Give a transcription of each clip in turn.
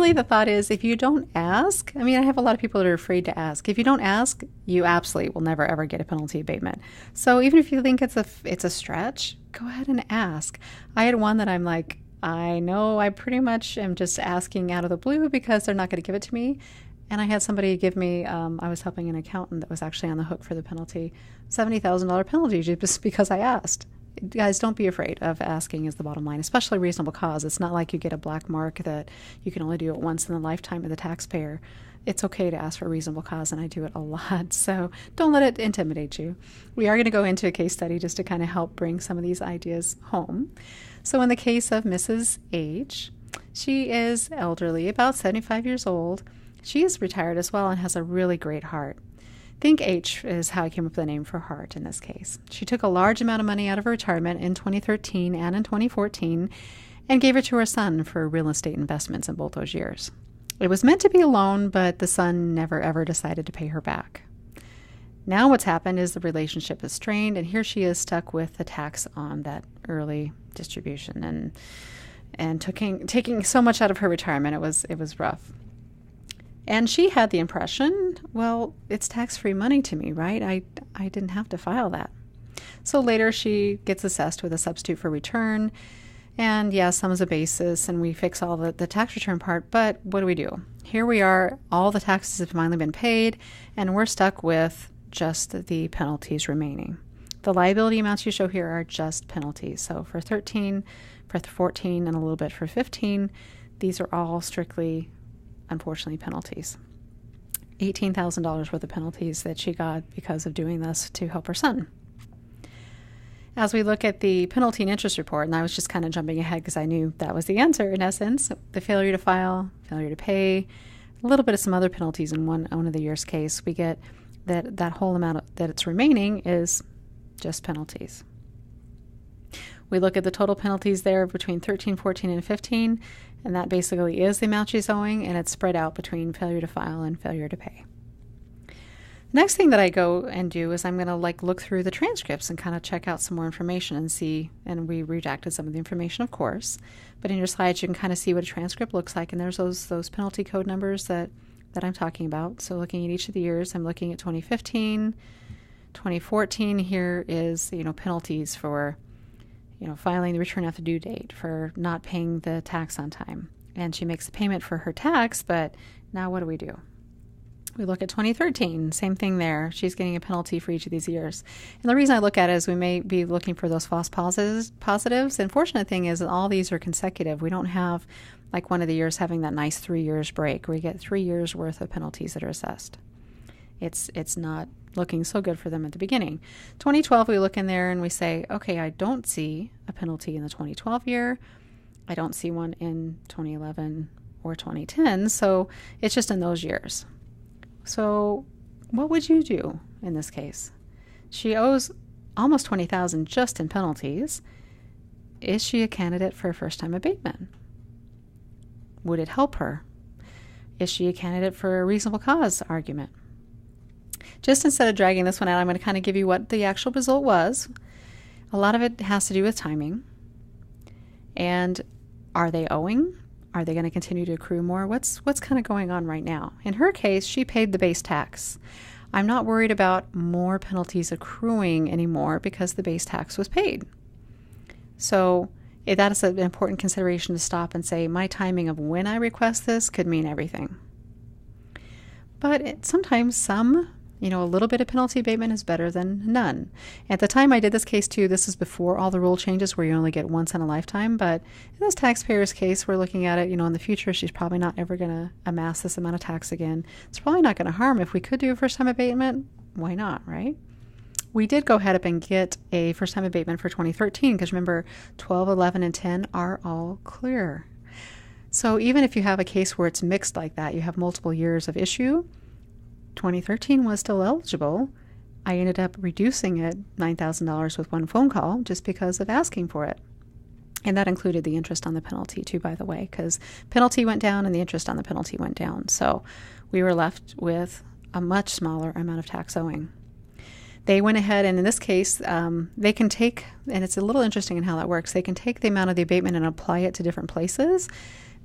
really the thought is, if you don't ask, I mean, I have a lot of people that are afraid to ask. If you don't ask, you absolutely will never ever get a penalty abatement. So even if you think it's a stretch, go ahead and ask. I had one that I'm like, I know I pretty much am just asking out of the blue because they're not going to give it to me. And I had somebody give me, I was helping an accountant that was actually on the hook for the penalty, $70,000 penalty just because I asked. Guys, don't be afraid of asking is the bottom line, especially reasonable cause. It's not like you get a black mark that you can only do it once in the lifetime of the taxpayer. It's okay to ask for a reasonable cause, and I do it a lot, so don't let it intimidate you. We are going to go into a case study just to kind of help bring some of these ideas home. So in the case of Mrs. H, she is elderly, about 75 years old. She is retired as well and has a really great heart. Think H is how I came up with the name for heart in this case. She took a large amount of money out of her retirement in 2013 and in 2014 and gave it to her son for real estate investments in both those years. It was meant to be a loan, but the son never ever decided to pay her back. Now what's happened is the relationship is strained, and here she is stuck with the tax on that early distribution and taking so much out of her retirement. It was rough. And she had the impression, well, it's tax-free money to me, right? I didn't have to file that. So later she gets assessed with a substitute for return. And yeah, some is a basis, and we fix all the tax return part. But what do? Here we are, all the taxes have finally been paid, and we're stuck with just the penalties remaining. The liability amounts you show here are just penalties. So for 13, for 14, and a little bit for 15, these are all strictly, unfortunately, penalties. $18,000 worth of penalties that she got because of doing this to help her son. As we look at the penalty and interest report, and I was just kind of jumping ahead because I knew that was the answer in essence, the failure to file, failure to pay, a little bit of some other penalties in one of the year's case, we get that whole amount that it's remaining is just penalties. We look at the total penalties there between 13, 14, and 15, and that basically is the amount she's owing, and it's spread out between failure to file and failure to pay. The next thing that I go and do is I'm going to look through the transcripts and kind of check out some more information and see, and we redacted some of the information, of course, but in your slides you can kind of see what a transcript looks like, and there's those penalty code numbers that I'm talking about. So looking at each of the years, I'm looking at 2015, 2014. Here is, penalties for, filing the return after due date, for not paying the tax on time. And she makes a payment for her tax, but now what do? We look at 2013, same thing there. She's getting a penalty for each of these years. And the reason I look at it is we may be looking for those false positives. The unfortunate thing is that all these are consecutive. We don't have like one of the years having that nice 3 years break where we get 3 years worth of penalties that are assessed. It's not looking so good for them at the beginning. 2012, we look in there and we say, okay, I don't see a penalty in the 2012 year. I don't see one in 2011 or 2010. So it's just in those years. So what would you do in this case? She owes almost $20,000 just in penalties. Is she a candidate for a first-time abatement? Would it help her? Is she a candidate for a reasonable cause argument? Just instead of dragging this one out, I'm going to kind of give you what the actual result was. A lot of it has to do with timing. And are they owing? Are they going to continue to accrue more? What's kind of going on right now? In her case, she paid the base tax. I'm not worried about more penalties accruing anymore because the base tax was paid. So that is an important consideration to stop and say, my timing of when I request this could mean everything. But sometimes a little bit of penalty abatement is better than none. At the time I did this case too, this is before all the rule changes where you only get once in a lifetime. But in this taxpayer's case, we're looking at it, in the future, she's probably not ever going to amass this amount of tax again. It's probably not going to harm. If we could do a first-time abatement, why not, right? We did go ahead up and get a first-time abatement for 2013 because remember, 12, 11, and 10 are all clear. So even if you have a case where it's mixed like that, you have multiple years of issue, 2013 was still eligible. I ended up reducing it $9,000 with one phone call just because of asking for it. And that included the interest on the penalty too, by the way, because penalty went down and the interest on the penalty went down. So we were left with a much smaller amount of tax owing. They went ahead and in this case, they can take, and it's a little interesting in how that works, they can take the amount of the abatement and apply it to different places.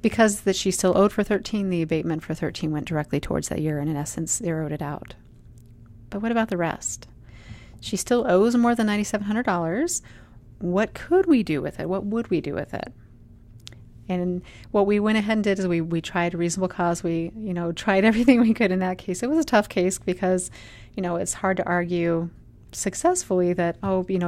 because that she still owed for 13, the abatement for 13 went directly towards that year and in essence zeroed it out. But what about the rest? She still owes more than $9,700. What could we do with it? What would we do with it? And what we went ahead and did is we tried reasonable cause. We, tried everything we could in that case. It was a tough case because, it's hard to argue successfully that,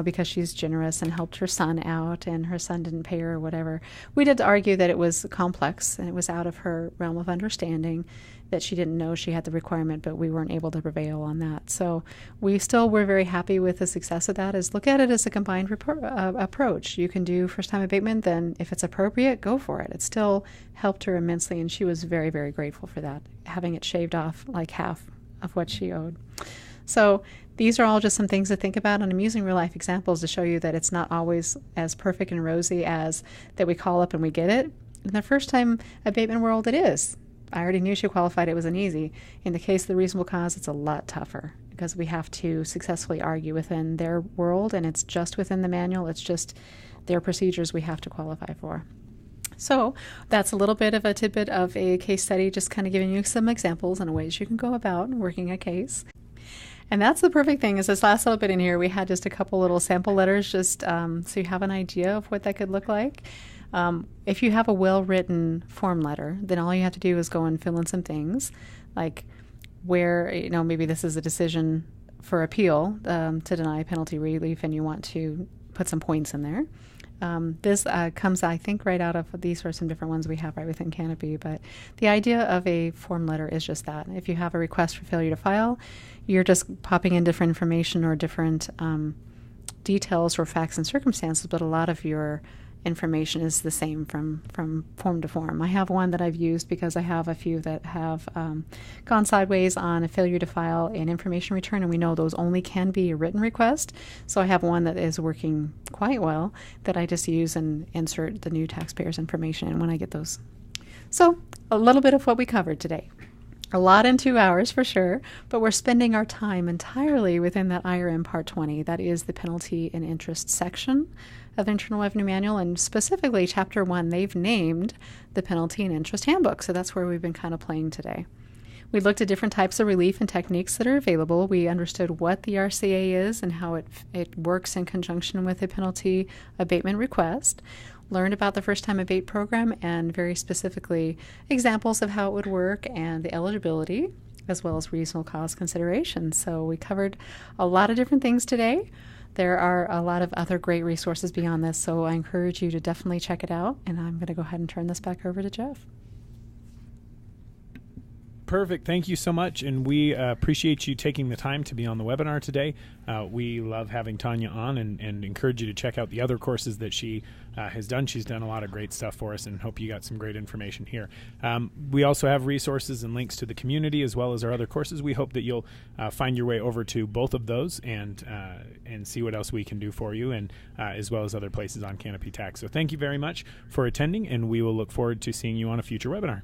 because she's generous and helped her son out and her son didn't pay her or whatever. We did argue that it was complex and it was out of her realm of understanding, that she didn't know she had the requirement, but we weren't able to prevail on that. So we still were very happy with the success of that. Is look at it as a combined approach. You can do first-time abatement, then if it's appropriate, go for it. It still helped her immensely, and she was very, very grateful for that, having it shaved off like half of what she owed. So these are all just some things to think about, and I'm using real-life examples to show you that it's not always as perfect and rosy as that we call up and we get it. In the first-time abatement world, it is. I already knew she qualified. It wasn't easy. In the case of the reasonable cause, it's a lot tougher because we have to successfully argue within their world, and it's just within the manual. It's just their procedures we have to qualify for. So that's a little bit of a tidbit of a case study, just kind of giving you some examples and ways you can go about working a case. And that's the perfect thing is this last little bit in here, we had just a couple little sample letters just so you have an idea of what that could look like. If you have a well-written form letter, then all you have to do is go and fill in some things, like where, maybe this is a decision for appeal to deny penalty relief and you want to put some points in there. This comes, I think, right out of, these are some different ones we have right within Canopy, but the idea of a form letter is just that. If you have a request for failure to file, you're just popping in different information or different details or facts and circumstances, but a lot of your information is the same from form to form. I have one that I've used because I have a few that have gone sideways on a failure to file an information return, and we know those only can be a written request. So I have one that is working quite well that I just use and insert the new taxpayers information in when I get those. So a little bit of what we covered today. A lot in 2 hours for sure, but we're spending our time entirely within that IRM Part 20. That is the penalty and interest section of the Internal Revenue Manual, and specifically Chapter 1, they've named the Penalty and Interest Handbook. So that's where we've been kind of playing today. We looked at different types of relief and techniques that are available. We understood what the RCA is and how it works in conjunction with a penalty abatement request. Learned about the first-time abate program and very specifically examples of how it would work and the eligibility, as well as reasonable cause considerations. So we covered a lot of different things today. There are a lot of other great resources beyond this, so I encourage you to definitely check it out. And I'm going to go ahead and turn this back over to Jeff. Perfect. Thank you so much. And we appreciate you taking the time to be on the webinar today. We love having Tanya on and encourage you to check out the other courses that she has done. She's done a lot of great stuff for us and hope you got some great information here. We also have resources and links to the community as well as our other courses. We hope that you'll find your way over to both of those and see what else we can do for you, and as well as other places on Canopy Tax. So thank you very much for attending, and we will look forward to seeing you on a future webinar.